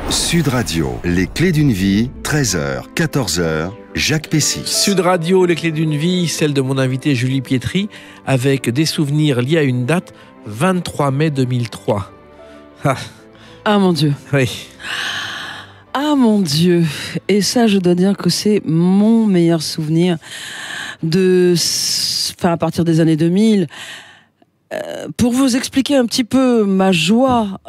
Sud Radio, les clés d'une vie, 13h, 14h, Jacques Pessy. Sud Radio, les clés d'une vie, celle de mon invité Julie Pietri, avec des souvenirs liés à une date, 23 mai 2003. Ah mon Dieu. Oui. Ah mon Dieu. Et ça, je dois dire que c'est mon meilleur souvenir à partir des années 2000. Pour vous expliquer un petit peu ma joie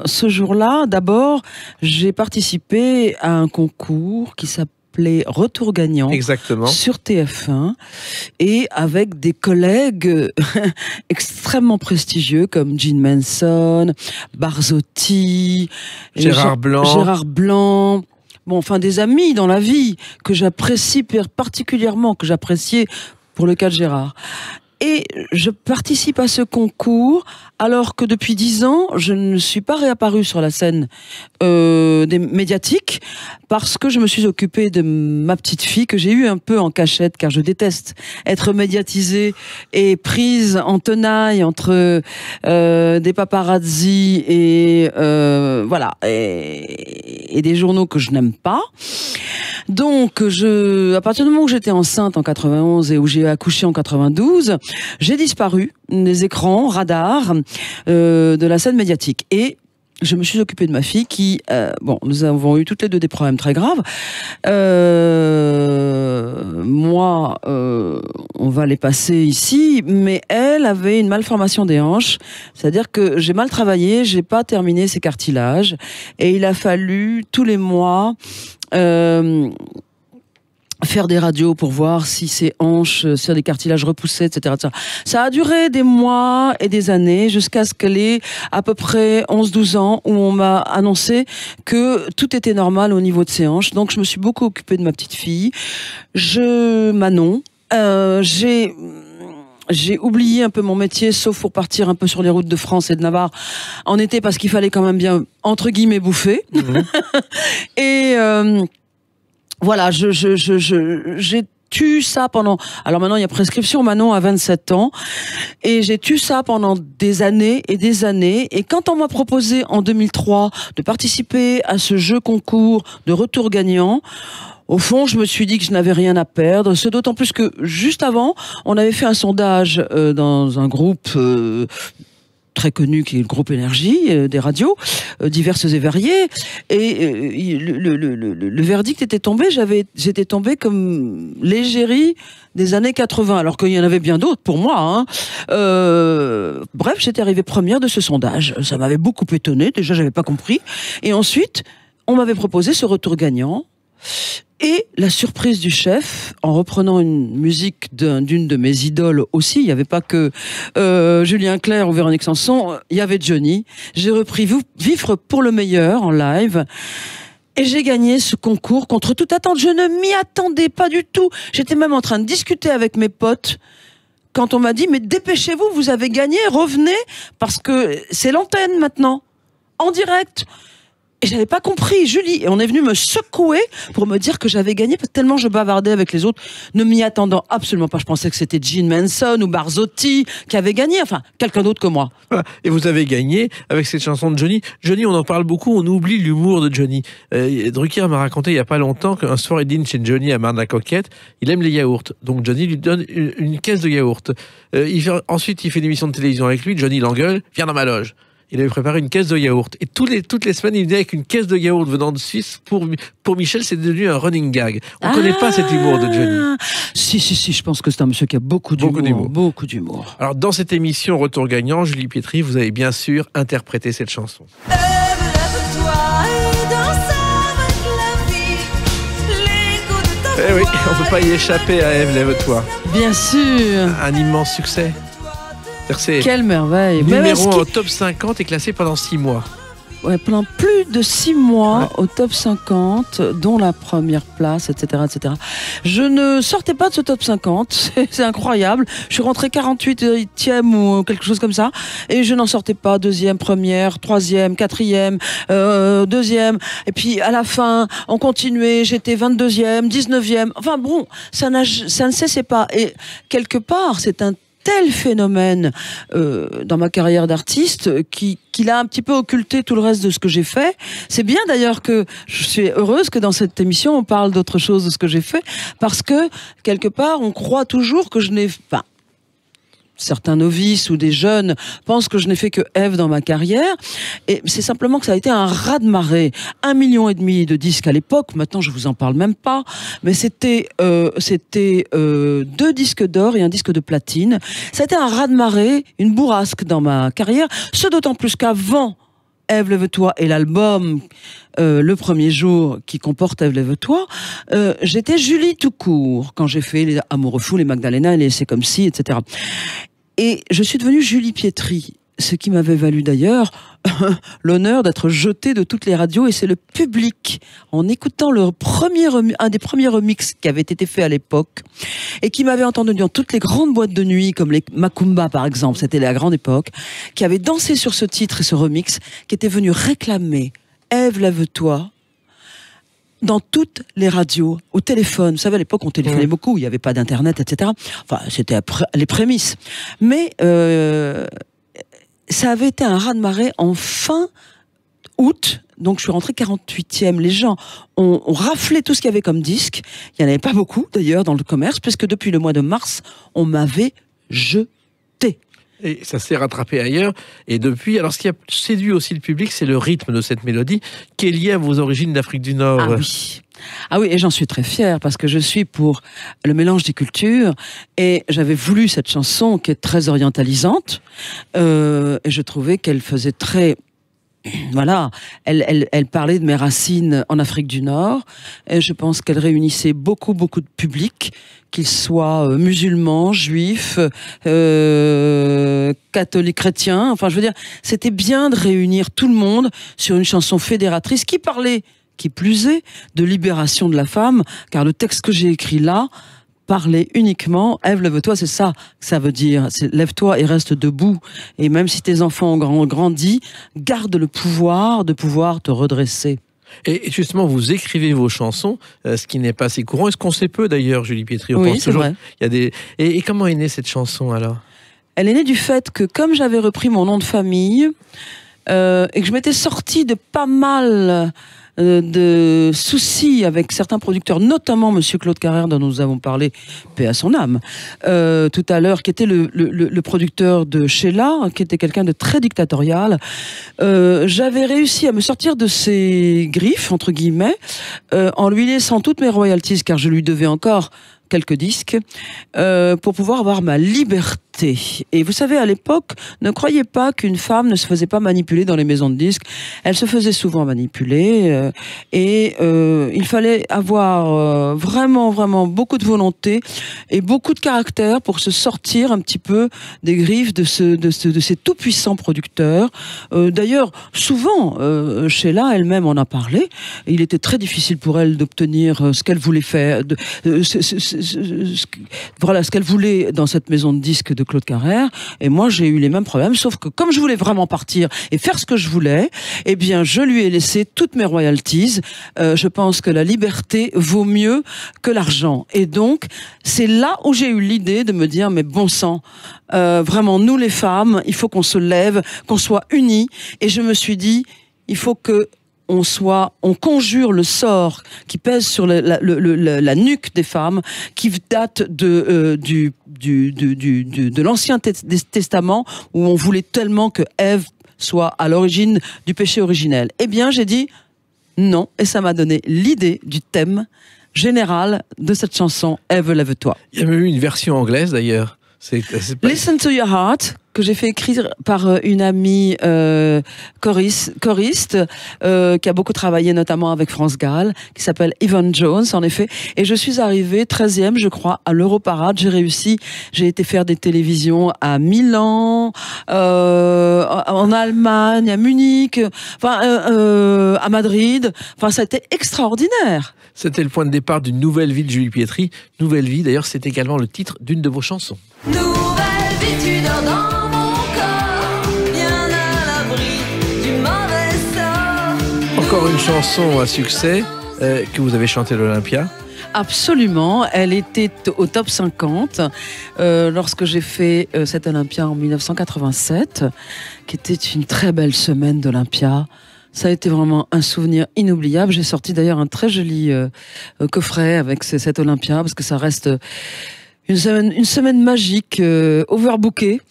ce jour-là, d'abord, j'ai participé à un concours qui s'appelait Retour gagnant. Exactement. Sur TF1 et avec des collègues extrêmement prestigieux comme Gene Manson, Barzotti, Gérard Blanc. Bon, enfin des amis dans la vie que j'apprécie particulièrement, que j'appréciais pour le cas de Gérard. Et je participe à ce concours alors que depuis 10 ans, je ne suis pas réapparue sur la scène des médiatiques parce que je me suis occupée de ma petite fille que j'ai eue un peu en cachette car je déteste être médiatisée et prise en tenaille entre des paparazzi et voilà et des journaux que je n'aime pas. Donc, à partir du moment où j'étais enceinte en 91 et où j'ai accouché en 92, j'ai disparu des écrans, radars, de la scène médiatique. Et je me suis occupée de ma fille qui, nous avons eu toutes les deux des problèmes très graves. Moi, on va les passer ici, mais elle avait une malformation des hanches, c'est-à-dire que j'ai mal travaillé, j'ai pas terminé ses cartilages, et il a fallu tous les mois faire des radios pour voir si ses hanches, si des cartilages repoussaient, etc., etc. Ça a duré des mois et des années jusqu'à ce qu'elle ait à peu près 11-12 ans où on m'a annoncé que tout était normal au niveau de ses hanches. Donc je me suis beaucoup occupée de ma petite fille. Manon, j'ai oublié un peu mon métier, sauf pour partir un peu sur les routes de France et de Navarre en été, parce qu'il fallait quand même bien, entre guillemets, bouffer. Mmh. Et voilà, j'ai tué ça pendant... Alors maintenant, il y a prescription, Manon a 27 ans, et j'ai tué ça pendant des années et des années. Et quand on m'a proposé en 2003 de participer à ce jeu concours de Retour gagnant, au fond, je me suis dit que je n'avais rien à perdre. C'est d'autant plus que, juste avant, on avait fait un sondage dans un groupe très connu, qui est le groupe Énergie, des radios, diverses et variées. Et le verdict était tombé. J'étais tombée comme l'égérie des années 80, alors qu'il y en avait bien d'autres pour moi. Hein. Bref, j'étais arrivée première de ce sondage. Ça m'avait beaucoup étonnée. Déjà, j'avais pas compris. Et ensuite, on m'avait proposé ce Retour gagnant. Et la surprise du chef, en reprenant une musique d'une de mes idoles aussi, il n'y avait pas que Julien Clerc ou Véronique Sanson, il y avait Johnny. J'ai repris Vivre pour le meilleur en live. Et j'ai gagné ce concours contre toute attente. Je ne m'y attendais pas du tout. J'étais même en train de discuter avec mes potes quand on m'a dit « Mais dépêchez-vous, vous avez gagné, revenez, parce que c'est l'antenne maintenant, en direct ». Et j'avais pas compris, Julie. Et on est venu me secouer pour me dire que j'avais gagné, tellement je bavardais avec les autres, ne m'y attendant absolument pas. Je pensais que c'était Gene Manson ou Barzotti qui avait gagné, enfin, quelqu'un d'autre que moi. Et vous avez gagné avec cette chanson de Johnny. Johnny, on en parle beaucoup, on oublie l'humour de Johnny. Drucker m'a raconté il y a pas longtemps qu'un soir il dîne chez Johnny à Marne-la-Coquette, il aime les yaourts. Donc Johnny lui donne une caisse de yaourts. Ensuite, il fait une émission de télévision avec lui, Johnny l'engueule, viens dans ma loge. Il avait préparé une caisse de yaourt. Et toutes les semaines, il venait avec une caisse de yaourt venant de Suisse. Pour Michel, c'est devenu un running gag. On ne connaît pas cet humour de Johnny. Si, je pense que c'est un monsieur qui a beaucoup d'humour. Beaucoup d'humour. Alors, dans cette émission Retour gagnant, Julie Pietri, vous avez bien sûr interprété cette chanson. Eh oui, on ne peut pas y échapper à Ève, lève-toi. Bien sûr. Un immense succès. Quelle merveille. Numéro 1 au top 50 et classé pendant 6 mois. Ouais, pendant plus de 6 mois au top 50, dont la première place, etc., etc. Je ne sortais pas de ce top 50, c'est incroyable. Je suis rentrée 48e ou quelque chose comme ça, et je n'en sortais pas. Deuxième, première, troisième, quatrième, deuxième. Et puis à la fin, on continuait, j'étais 22e, 19e. Enfin bon, ça ne cessait pas. Et quelque part, c'est un tel phénomène dans ma carrière d'artiste qu'il a un petit peu occulté tout le reste de ce que j'ai fait. C'est bien d'ailleurs que je suis heureuse que dans cette émission on parle d'autre chose de ce que j'ai fait, parce que quelque part on croit toujours que je n'ai pas. Certains novices ou des jeunes pensent que je n'ai fait que Ève dans ma carrière, et c'est simplement que ça a été un raz-de-marée. 1,5 million de disques à l'époque, maintenant je vous en parle même pas, mais c'était 2 disques d'or et un disque de platine. Ça a été un raz-de-marée, une bourrasque dans ma carrière, ce d'autant plus qu'avant Ève, lève-toi et l'album Le Premier Jour qui comporte Ève, lève-toi, j'étais Julie tout court quand j'ai fait les Amoureux fous, les Magdalena, les C'est comme si, etc. Et je suis devenue Julie Pietri, ce qui m'avait valu d'ailleurs l'honneur d'être jetée de toutes les radios, et c'est le public, en écoutant un des premiers remixes qui avait été fait à l'époque, et qui m'avait entendu dans toutes les grandes boîtes de nuit, comme les Macumba par exemple, c'était la grande époque, qui avait dansé sur ce titre et ce remix, qui était venu réclamer Ève, lève-toi, dans toutes les radios, au téléphone. Vous savez, à l'époque, on téléphonait beaucoup, il n'y avait pas d'internet, etc. Enfin, c'était les prémices. Mais ça avait été un raz-de-marée en fin août, donc je suis rentrée 48e. Les gens ont raflé tout ce qu'il y avait comme disque. Il n'y en avait pas beaucoup, d'ailleurs, dans le commerce, puisque depuis le mois de mars, on m'avait jeté. Et ça s'est rattrapé ailleurs. Et depuis, alors ce qui a séduit aussi le public, c'est le rythme de cette mélodie qui est lié à vos origines d'Afrique du Nord. Ah oui. Ah oui, et j'en suis très fière parce que je suis pour le mélange des cultures, et j'avais voulu cette chanson qui est très orientalisante, et je trouvais qu'elle faisait très... Voilà, elle parlait de mes racines en Afrique du Nord, et je pense qu'elle réunissait beaucoup de publics, qu'ils soient musulmans, juifs, catholiques, chrétiens. Enfin, je veux dire, c'était bien de réunir tout le monde sur une chanson fédératrice qui parlait, qui plus est, de libération de la femme, car le texte que j'ai écrit là parlait uniquement, Ève, lève-toi, c'est ça que ça veut dire, c'est lève-toi et reste debout, et même si tes enfants ont grandi, garde le pouvoir de pouvoir te redresser. Et justement, vous écrivez vos chansons, ce qui n'est pas si courant, et ce qu'on sait peu d'ailleurs, Julie Pietri. Oui, c'est vrai. Il y a des... et comment est née cette chanson alors ? Elle est née du fait que, comme j'avais repris mon nom de famille, et que je m'étais sortie de pas mal de soucis avec certains producteurs, notamment Monsieur Claude Carrère, dont nous avons parlé, paix à son âme, tout à l'heure, qui était le producteur de Sheila, qui était quelqu'un de très dictatorial. J'avais réussi à me sortir de ses griffes, entre guillemets, en lui laissant toutes mes royalties, car je lui devais encore quelques disques, pour pouvoir avoir ma liberté. Et vous savez, à l'époque, ne croyez pas qu'une femme ne se faisait pas manipuler dans les maisons de disques. Elle se faisait souvent manipuler, et il fallait avoir vraiment beaucoup de volonté et beaucoup de caractère pour se sortir un petit peu des griffes de ces tout-puissants producteurs. D'ailleurs, souvent, Sheila elle-même en a parlé, il était très difficile pour elle d'obtenir ce qu'elle voulait faire, voilà, ce qu'elle voulait dans cette maison de disques de Claude Carrère, et moi j'ai eu les mêmes problèmes, sauf que comme je voulais vraiment partir et faire ce que je voulais, eh bien je lui ai laissé toutes mes royalties. Je pense que la liberté vaut mieux que l'argent, et donc c'est là où j'ai eu l'idée de me dire, mais bon sang, vraiment nous les femmes, il faut qu'on se lève, qu'on soit unis, et je me suis dit, il faut que on conjure le sort qui pèse sur la nuque des femmes, qui date de l'Ancien Testament, où on voulait tellement que Ève soit à l'origine du péché originel. Eh bien, j'ai dit non, et ça m'a donné l'idée du thème général de cette chanson, Ève, lève-toi. Il y a même eu une version anglaise d'ailleurs. Listen to your heart, que j'ai fait écrire par une amie choriste, qui a beaucoup travaillé notamment avec France Gall, qui s'appelle Yvonne Jones, en effet. Et je suis arrivée 13e, je crois, à l'Europarade. J'ai réussi, j'ai été faire des télévisions à Milan, en Allemagne, à Munich, à Madrid. Enfin, ça a été extraordinaire. C'était le point de départ d'une nouvelle vie de Julie Pietri. Nouvelle vie, d'ailleurs, c'est également le titre d'une de vos chansons. Nouvelle vie, tu dors dans mon corps, bien à l'abri du mauvais sort. Encore une chanson à succès que vous avez chantée à l'Olympia. Absolument, elle était au top 50 lorsque j'ai fait cette Olympia en 1987, qui était une très belle semaine d'Olympia. Ça a été vraiment un souvenir inoubliable. J'ai sorti d'ailleurs un très joli coffret avec cette Olympia, parce que ça reste une semaine magique, overbookée.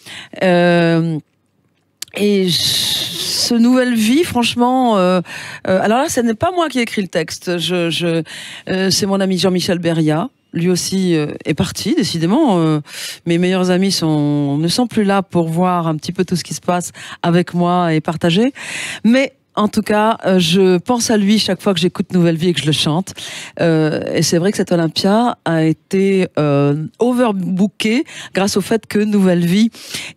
Et ce Nouvelle Vie, franchement, alors là, ce n'est pas moi qui ai écrit le texte. C'est mon ami Jean-Michel Beria. Lui aussi est parti, décidément. Mes meilleurs amis ne sont plus là pour voir un petit peu tout ce qui se passe avec moi et partager. Mais en tout cas, je pense à lui chaque fois que j'écoute Nouvelle Vie et que je le chante. Et c'est vrai que cette Olympia a été overbookée grâce au fait que Nouvelle Vie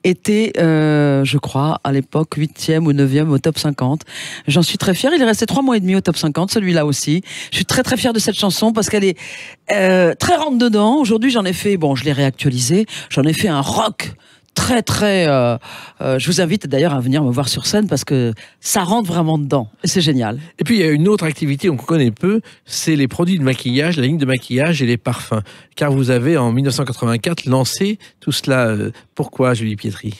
était, je crois, à l'époque 8e ou 9e au top 50. J'en suis très fière. Il est resté 3 mois et demi au top 50, celui-là aussi. Je suis très très fière de cette chanson parce qu'elle est très rentre dedans. Aujourd'hui, j'en ai fait, bon, je l'ai réactualisé. J'en ai fait un rock très très je vous invite d'ailleurs à venir me voir sur scène parce que ça rentre vraiment dedans et c'est génial. Et puis il y a une autre activité qu'on connaît peu, c'est les produits de maquillage, la ligne de maquillage et les parfums, car vous avez en 1984 lancé tout cela. Pourquoi, Julie Pietri?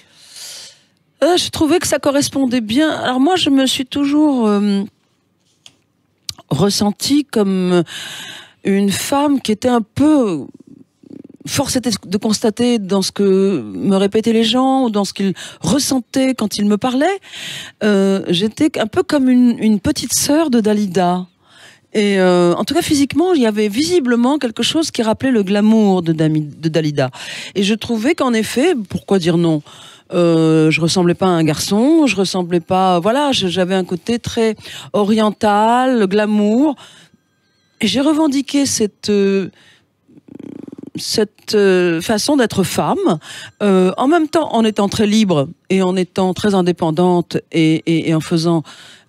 Je trouvais que ça correspondait bien. Alors moi je me suis toujours ressentie comme une femme qui était un peu... Force était de constater dans ce que me répétaient les gens ou dans ce qu'ils ressentaient quand ils me parlaient, j'étais un peu comme une petite sœur de Dalida. Et en tout cas physiquement, il y avait visiblement quelque chose qui rappelait le glamour de Dalida. Et je trouvais qu'en effet, pourquoi dire non, je ressemblais pas à un garçon, je ressemblais pas, voilà, j'avais un côté très oriental, glamour. Et j'ai revendiqué cette façon d'être femme, en même temps en étant très libre et en étant très indépendante et en faisant,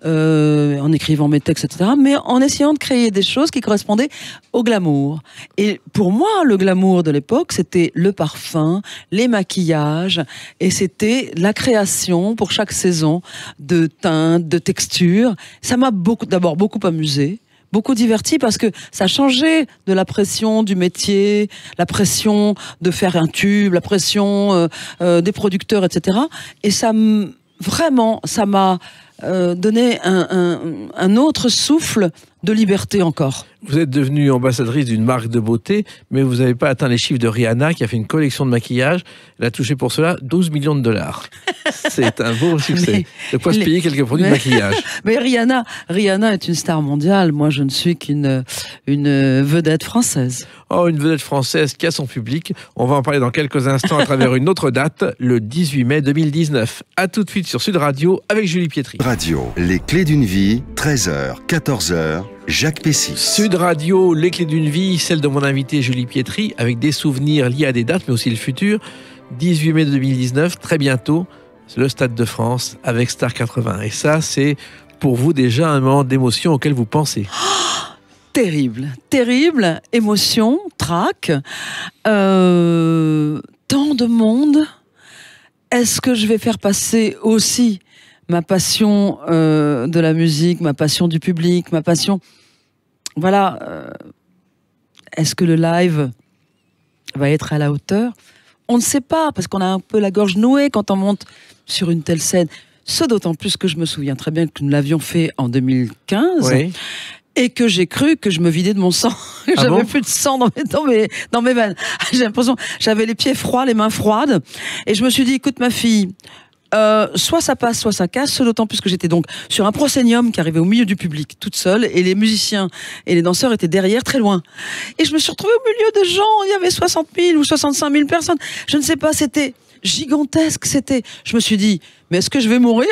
en écrivant mes textes, etc., mais en essayant de créer des choses qui correspondaient au glamour. Et pour moi, le glamour de l'époque, c'était le parfum, les maquillages, et c'était la création pour chaque saison de teintes, de textures. Ça m'a d'abord beaucoup amusée. Beaucoup diverti parce que ça changeait de la pression du métier, la pression de faire un tube, la pression des producteurs, etc. Et ça m'a donné un autre souffle de liberté encore. Vous êtes devenue ambassadrice d'une marque de beauté, mais vous n'avez pas atteint les chiffres de Rihanna, qui a fait une collection de maquillage. Elle a touché pour cela 12 millions de dollars. C'est un beau succès. De quoi se payer quelques produits de maquillage. Mais Rihanna est une star mondiale. Moi, je ne suis qu'une vedette française. Oh, une vedette française qui a son public. On va en parler dans quelques instants à travers une autre date, le 18 mai 2019. À tout de suite sur Sud Radio avec Julie Pietri. Radio, les clés d'une vie, 13h, 14h, Jacques Pessis. Sud Radio, les clés d'une vie, celle de mon invité Julie Pietri, avec des souvenirs liés à des dates, mais aussi le futur. 18 mai 2019, très bientôt, c'est le Stade de France avec Star 80. Et ça, c'est pour vous déjà un moment d'émotion auquel vous pensez. Terrible, terrible, émotion, trac, tant de monde. Est-ce que je vais faire passer aussi ma passion de la musique, ma passion du public, ma passion... Voilà. Est-ce que le live va être à la hauteur? On ne sait pas, parce qu'on a un peu la gorge nouée quand on monte sur une telle scène. Ce d'autant plus que je me souviens très bien que nous l'avions fait en 2015. Oui. Et que j'ai cru que je me vidais de mon sang. J'avais plus de sang dans mes veines. J'ai l'impression, j'avais les pieds froids, les mains froides. Et je me suis dit, écoute ma fille, soit ça passe, soit ça casse. D'autant plus que j'étais donc sur un proscénium qui arrivait au milieu du public, toute seule, et les musiciens et les danseurs étaient derrière, très loin. Et je me suis retrouvée au milieu de gens. Il y avait 60 000 ou 65 000 personnes. Je ne sais pas, c'était gigantesque. Je me suis dit, mais est-ce que je vais mourir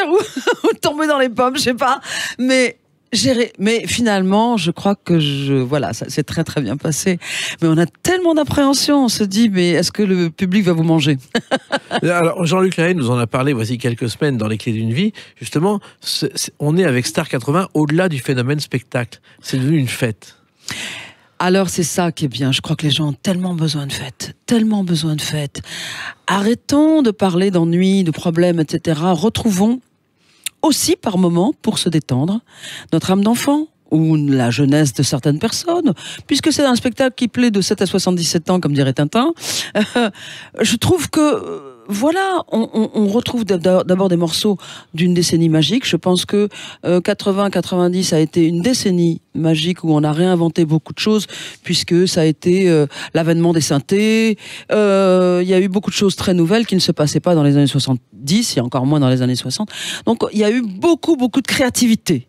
ou tomber dans les pommes? Je sais pas. Mais finalement, je crois que voilà, ça s'est très très bien passé. Mais on a tellement d'appréhension, on se dit, mais est-ce que le public va vous manger? Alors, Jean-Luc Lahaye nous en a parlé voici quelques semaines dans Les Clés d'une vie. Justement, on est avec Star 80 au-delà du phénomène spectacle. C'est devenu une fête. Alors c'est ça qui est bien, je crois que les gens ont tellement besoin de fêtes, tellement besoin de fêtes. Arrêtons de parler d'ennuis, de problèmes, etc. Retrouvons aussi par moments, pour se détendre, notre âme d'enfant, ou la jeunesse de certaines personnes, puisque c'est un spectacle qui plaît de 7 à 77 ans, comme dirait Tintin. Je trouve que voilà, on retrouve d'abord des morceaux d'une décennie magique. Je pense que 80-90 a été une décennie magique où on a réinventé beaucoup de choses, puisque ça a été l'avènement des synthés. Il y a eu beaucoup de choses très nouvelles qui ne se passaient pas dans les années 70, et encore moins dans les années 60. Donc il y a eu beaucoup de créativité.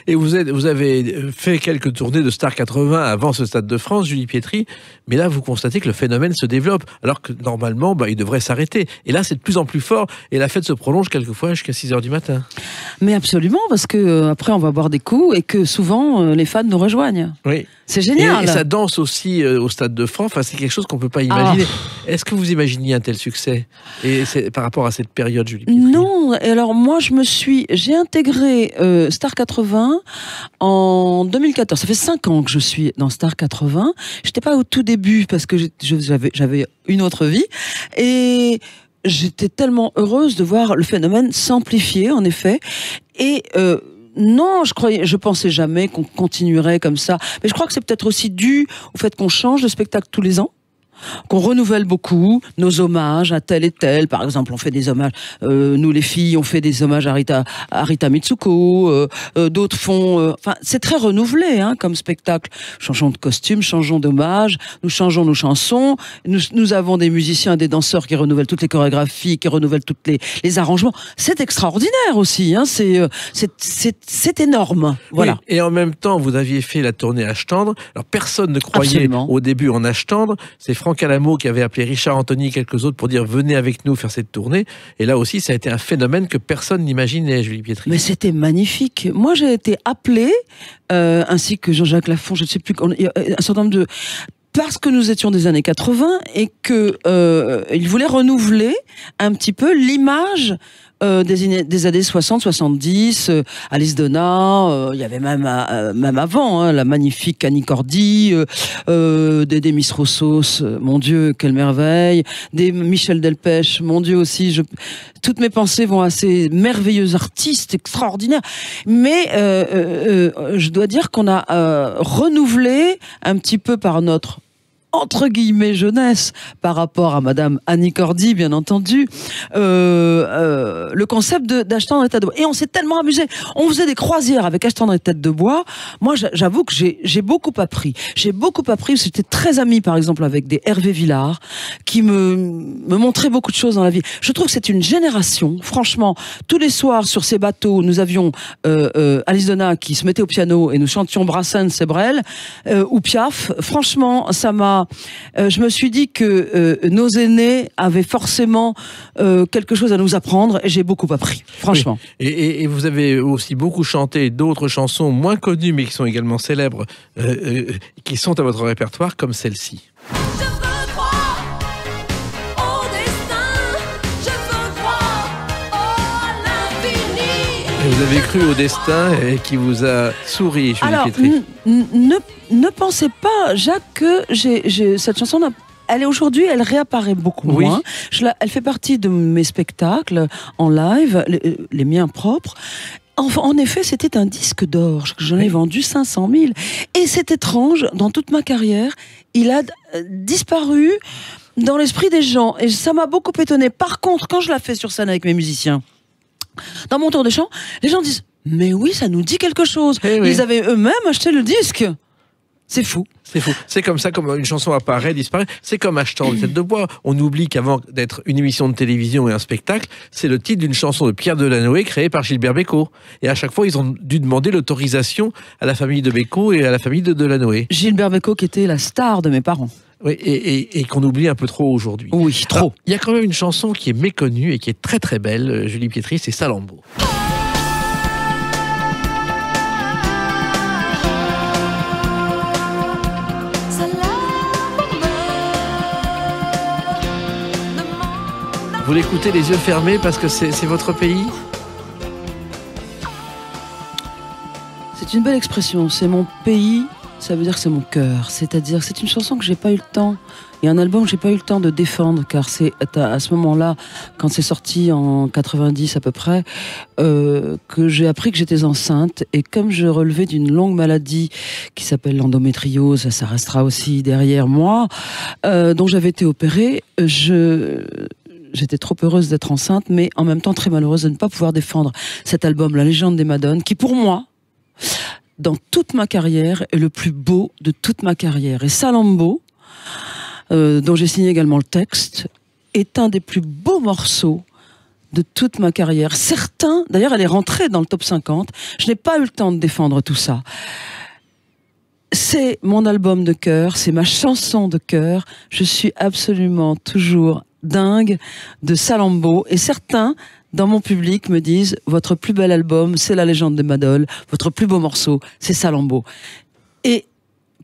Et vous avez fait quelques tournées de Star 80 avant ce Stade de France, Julie Pietri, mais là vous constatez que le phénomène se développe, alors que normalement il devrait s'arrêter. Et là c'est de plus en plus fort, et la fête se prolonge quelquefois jusqu'à 6h du matin. Mais absolument, parce que après on va boire des coups, et que souvent les fans nous rejoignent. Oui. C'est génial. Et ça danse aussi au Stade de France, enfin, c'est quelque chose qu'on ne peut pas imaginer. Est-ce que vous imaginiez un tel succès, et c'est par rapport à cette période, Julie Pietri? Non, et alors moi j'ai intégré Star 80 en 2014. Ça fait 5 ans que je suis dans Star 80. J'étais pas au tout début parce que j'avais une autre vie, et j'étais tellement heureuse de voir le phénomène s'amplifier, en effet. Et non, je pensais jamais qu'on continuerait comme ça. Mais je crois que c'est peut-être aussi dû au fait qu'on change de spectacle tous les ans, qu'on renouvelle beaucoup nos hommages à tel et tel. Par exemple, on fait des hommages, nous les filles, on fait des hommages à Rita Mitsuko, d'autres font... Enfin, c'est très renouvelé comme spectacle. Changeons de costume, changeons d'hommage, nous changeons nos chansons, nous avons des musiciens, des danseurs qui renouvellent toutes les chorégraphies, qui renouvellent toutes les arrangements. C'est extraordinaire aussi, c'est énorme. Voilà. Oui, et en même temps, vous aviez fait la tournée Âge tendre. Alors, personne ne croyait Absolument. Au début en Âge tendre. C'est Franck Alamo qui avait appelé Richard Anthony et quelques autres pour dire venez avec nous faire cette tournée. Et là aussi, ça a été un phénomène que personne n'imaginait, Julie Pietri. Mais c'était magnifique. Moi, j'ai été appelée, ainsi que Jean-Jacques Lafont, je ne sais plus, un certain nombre de... Parce que nous étions des années 80 et que il voulait renouveler un petit peu l'image des années 60-70, Alice Donna, il y avait même avant la magnifique Annie Cordy, des Miss Rossos, mon Dieu, quelle merveille, des Michel Delpech, mon Dieu aussi, toutes mes pensées vont à ces merveilleux artistes extraordinaires, mais je dois dire qu'on a renouvelé un petit peu par notre entre guillemets jeunesse par rapport à Madame Annie Cordy, bien entendu, le concept d'Âge tendre et tête de bois. Et on s'est tellement amusé. On faisait des croisières avec Âge tendre et tête de bois. Moi, j'avoue que j'ai beaucoup appris. J'ai beaucoup appris. J'étais très amie, par exemple, avec des Hervé Villard, qui me montraient beaucoup de choses dans la vie. Je trouve que c'est une génération. Franchement, tous les soirs sur ces bateaux, nous avions Alice Donna qui se mettait au piano et nous chantions Brassens et Brel, ou Piaf. Franchement, ça m'a... je me suis dit que nos aînés avaient forcément quelque chose à nous apprendre, et j'ai beaucoup appris, franchement. Oui. Et vous avez aussi beaucoup chanté d'autres chansons moins connues mais qui sont également célèbres, qui sont à votre répertoire, comme celle-ci. Je veux croire au destin, je veux croire à l'infini. Et vous avez cru au destin et qui vous a souri, Julie Pietri. Ne pensez pas, Jacques, que cette chanson aujourd'hui, elle réapparaît beaucoup Oui. moins. Elle fait partie de mes spectacles en live, les miens propres. En effet, c'était un disque d'or. J'en ai vendu 500 000. Et c'est étrange, dans toute ma carrière, il a disparu dans l'esprit des gens. Et ça m'a beaucoup étonné. Par contre, quand je la fais sur scène avec mes musiciens, dans mon tour de chant, les gens disent « Mais oui, ça nous dit quelque chose. » oui. Ils avaient eux-mêmes acheté le disque. C'est fou. C'est fou. C'est comme ça, comme une chanson apparaît, disparaît. C'est comme Achetant de tête de bois. On oublie qu'avant d'être une émission de télévision et un spectacle, c'est le titre d'une chanson de Pierre Delanoë créée par Gilbert Bécaud. Et à chaque fois, ils ont dû demander l'autorisation à la famille de Bécaud et à la famille de Delanoë. Gilbert Bécaud qui était la star de mes parents. Oui, et qu'on oublie un peu trop aujourd'hui. Oui, trop. Alors, il y a quand même une chanson qui est méconnue et qui est très très belle, Julie Pietri, c'est Salammbô. Vous l'écoutez les yeux fermés parce que c'est votre pays? C'est une belle expression. C'est mon pays Ça veut dire que c'est mon cœur. C'est-à-dire, c'est une chanson que j'ai pas eu le temps. Et un album que j'ai pas eu le temps de défendre, car c'est à ce moment-là, quand c'est sorti en 90 à peu près, que j'ai appris que j'étais enceinte. Et comme je relevais d'une longue maladie qui s'appelle l'endométriose, ça restera aussi derrière moi, dont j'avais été opérée, j'étais trop heureuse d'être enceinte, mais en même temps très malheureuse de ne pas pouvoir défendre cet album, La Légende des Madones, qui pour moi, dans toute ma carrière, est le plus beau de toute ma carrière. Et Salammbô, dont j'ai signé également le texte, est un des plus beaux morceaux de toute ma carrière. Certains, d'ailleurs, elle est rentrée dans le top 50. Je n'ai pas eu le temps de défendre tout ça. C'est mon album de cœur, c'est ma chanson de cœur. Je suis absolument toujours dingue de Salammbô. Et certains, dans mon public, me disent « Votre plus bel album, c'est La Légende des Madones. Votre plus beau morceau, c'est Salammbô. » Et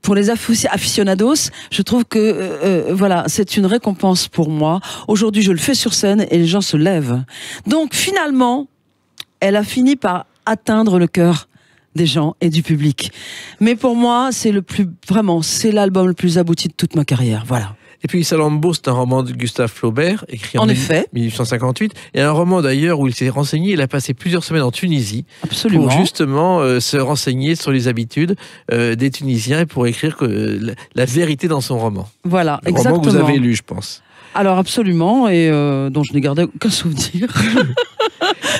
pour les aficionados, je trouve que voilà, c'est une récompense pour moi. Aujourd'hui, je le fais sur scène et les gens se lèvent. Donc finalement, elle a fini par atteindre le cœur des gens et du public. Mais pour moi, c'est c'est l'album le plus abouti de toute ma carrière. Voilà. Et puis Salammbô, c'est un roman de Gustave Flaubert, écrit en effet. 1858, et un roman d'ailleurs où il s'est renseigné, il a passé plusieurs semaines en Tunisie. Absolument. Pour justement se renseigner sur les habitudes des Tunisiens et pour écrire la vérité dans son roman. Voilà, le exactement. roman que vous avez lu, je pense. Alors absolument, et dont je n'ai gardé aucun souvenir.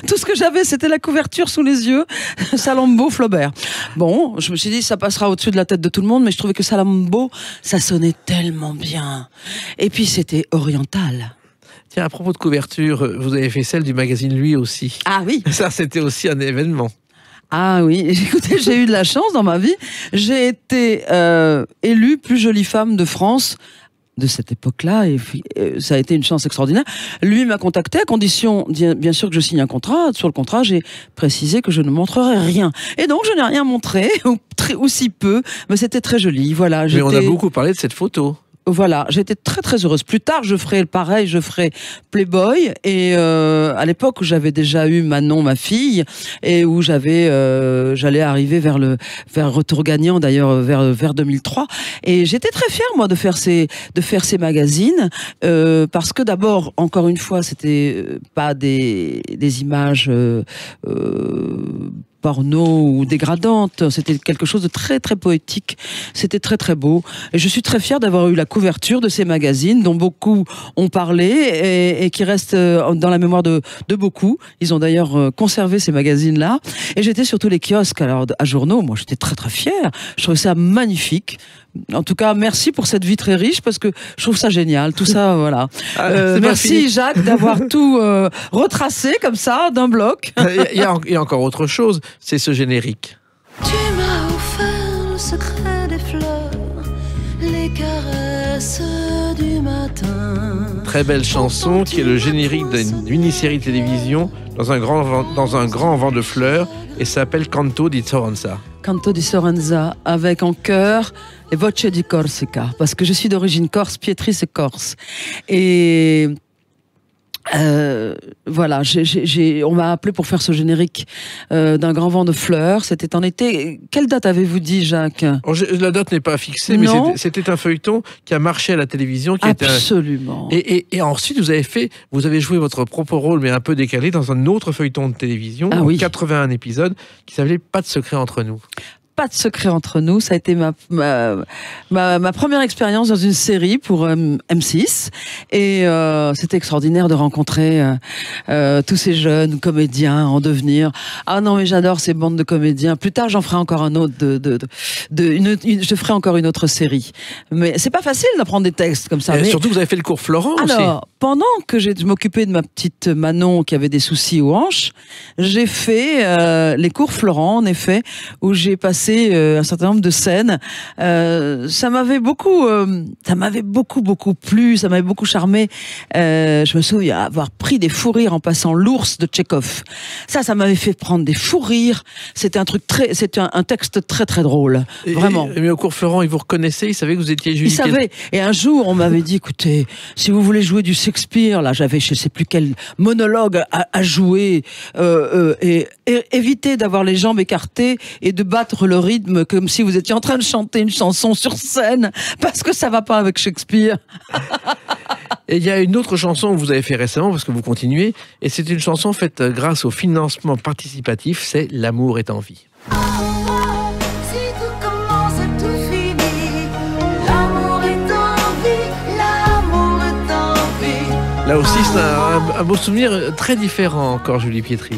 Tout ce que j'avais, c'était la couverture sous les yeux, Salammbô, Flaubert. Bon, je me suis dit, ça passera au-dessus de la tête de tout le monde, mais je trouvais que Salammbô, ça sonnait tellement bien. Et puis c'était oriental. Tiens, à propos de couverture, vous avez fait celle du magazine Lui aussi. Ah oui. Ça, c'était aussi un événement. Ah oui, écoutez, j'ai eu de la chance dans ma vie. J'ai été élue plus jolie femme de France de cette époque-là, et ça a été une chance extraordinaire. Lui m'a contacté à condition, bien sûr, que je signe un contrat. Sur le contrat, j'ai précisé que je ne montrerai rien. Et donc, je n'ai rien montré, ou si peu, mais c'était très joli. Voilà. Mais on a beaucoup parlé de cette photo. Voilà, j'étais très très heureuse. Plus tard, je ferai pareil, je ferai Playboy. Et à l'époque où j'avais déjà eu Manon, ma fille, et où j'allais arriver vers Retour Gagnant, d'ailleurs vers 2003. Et j'étais très fière moi de faire ces magazines parce que d'abord, encore une fois, c'était pas des images porno ou dégradante, c'était quelque chose de très très poétique, c'était très très beau, et je suis très fière d'avoir eu la couverture de ces magazines dont beaucoup ont parlé et qui restent dans la mémoire de beaucoup. Ils ont d'ailleurs conservé ces magazines-là, et j'étais sur tous les kiosques alors à journaux. Moi j'étais très très fière, je trouvais ça magnifique. En tout cas, merci pour cette vie très riche, parce que je trouve ça génial, tout ça, voilà. Merci Jacques d'avoir tout retracé comme ça, d'un bloc. Il y a encore autre chose, c'est ce générique. Tu m'as offert le secret des fleurs, les caresses du matin. Très belle chanson qui est le générique d'une mini-série de télévision dans un grand vent de fleurs, et ça s'appelle Canto di Soranza. Canto di Soranza, avec en chœur les Voce di Corsica, parce que je suis d'origine corse, Pietris est corse. Et voilà, on m'a appelé pour faire ce générique d'un grand vent de fleurs. C'était en été. Quelle date avez-vous dit, Jacques? La date n'est pas fixée, mais c'était un feuilleton qui a marché à la télévision. Absolument. Et ensuite, vous avez joué votre propre rôle, mais un peu décalé, dans un autre feuilleton de télévision, 81 épisodes, qui s'appelait Pas de secret entre nous. Pas de secret entre nous, ça a été ma première expérience dans une série pour M6, et c'était extraordinaire de rencontrer tous ces jeunes comédiens en devenir. Ah non, mais j'adore ces bandes de comédiens. Plus tard, j'en ferai encore un autre. Je ferai encore une autre série. Mais c'est pas facile d'apprendre des textes comme ça. Mais surtout, vous avez fait le cours Florent aussi. Alors, pendant que je m'occupais de ma petite Manon qui avait des soucis aux hanches, j'ai fait les cours Florent, en effet, où j'ai passé un certain nombre de scènes. Ça m'avait beaucoup plu, ça m'avait beaucoup charmé. Je me souviens avoir pris des fous rires en passant l'ours de Tchekhov. Ça m'avait fait prendre des fous rires. C'était un texte très très drôle, vraiment. Mais au cours Florent, il vous reconnaissait, il savait que vous étiez Julie. Il savait. Et un jour, on m'avait dit, écoutez, si vous voulez jouer du Shakespeare, là, j'avais je sais plus quel monologue à jouer, et éviter d'avoir les jambes écartées et de battre le le rythme comme si vous étiez en train de chanter une chanson sur scène, parce que ça va pas avec Shakespeare. Et il y a une autre chanson que vous avez fait récemment, parce que vous continuez, et c'est une chanson faite grâce au financement participatif, c'est L'amour est en vie. Si tout commence et tout finit, l'amour est en vie, l'amour est en vie. Là aussi, c'est un beau souvenir très différent encore, Julie Pietri.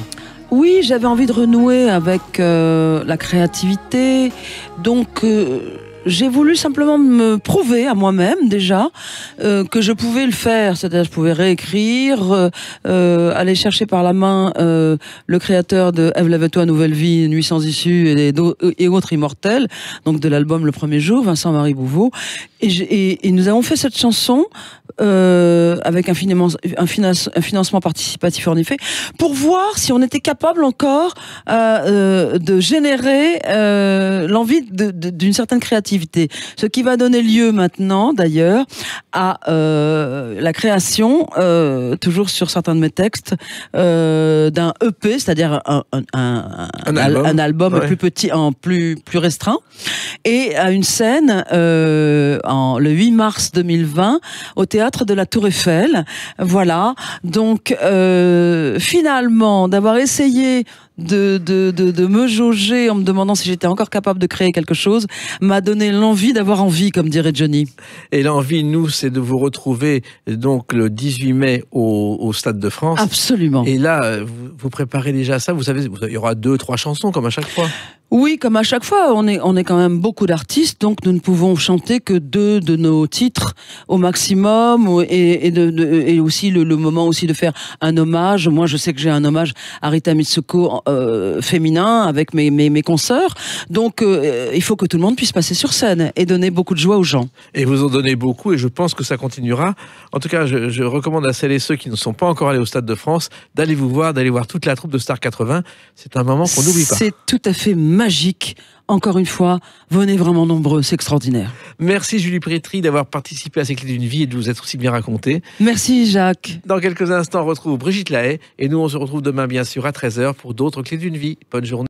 Oui, j'avais envie de renouer avec la créativité, donc j'ai voulu simplement me prouver à moi-même déjà que je pouvais le faire, c'est-à-dire je pouvais réécrire, aller chercher par la main le créateur de Ève, lève-toi, nouvelle vie, Nuit sans issue et autres immortels, donc de l'album Le Premier Jour, Vincent-Marie Bouveau, et nous avons fait cette chanson avec un financement participatif en effet, pour voir si on était capable encore de générer l'envie d'une certaine créativité. Ce qui va donner lieu maintenant, d'ailleurs, à la création, toujours sur certains de mes textes, d'un EP, c'est-à-dire un album ouais. plus petit, plus restreint, et à une scène le 8 mars 2020 au théâtre de la Tour Eiffel. Voilà. Donc finalement, d'avoir essayé de me jauger en me demandant si j'étais encore capable de créer quelque chose m'a donné l'envie d'avoir envie, comme dirait Johnny. Et l'envie, nous, c'est de vous retrouver donc le 18 mai au Stade de France. Absolument. Et là, vous préparez déjà ça. Vous savez, il y aura 2-3 chansons comme à chaque fois. Oui, comme à chaque fois, on est quand même beaucoup d'artistes, donc nous ne pouvons chanter que 2 de nos titres au maximum, et aussi le moment aussi de faire un hommage. Moi, je sais que j'ai un hommage à Rita Mitsuko féminin avec mes consoeurs, donc il faut que tout le monde puisse passer sur scène et donner beaucoup de joie aux gens. Et vous en donnez beaucoup, et je pense que ça continuera. En tout cas, je recommande à celles et ceux qui ne sont pas encore allés au Stade de France d'aller vous voir, d'aller voir toute la troupe de Star 80. C'est un moment qu'on n'oublie pas. C'est tout à fait magique. Encore une fois, venez vraiment nombreux, c'est extraordinaire. Merci Julie Pietri d'avoir participé à ces clés d'une vie et de vous être aussi bien raconté. Merci Jacques. Dans quelques instants, on retrouve Brigitte Lahaie et nous on se retrouve demain bien sûr à 13h pour d'autres clés d'une vie. Bonne journée.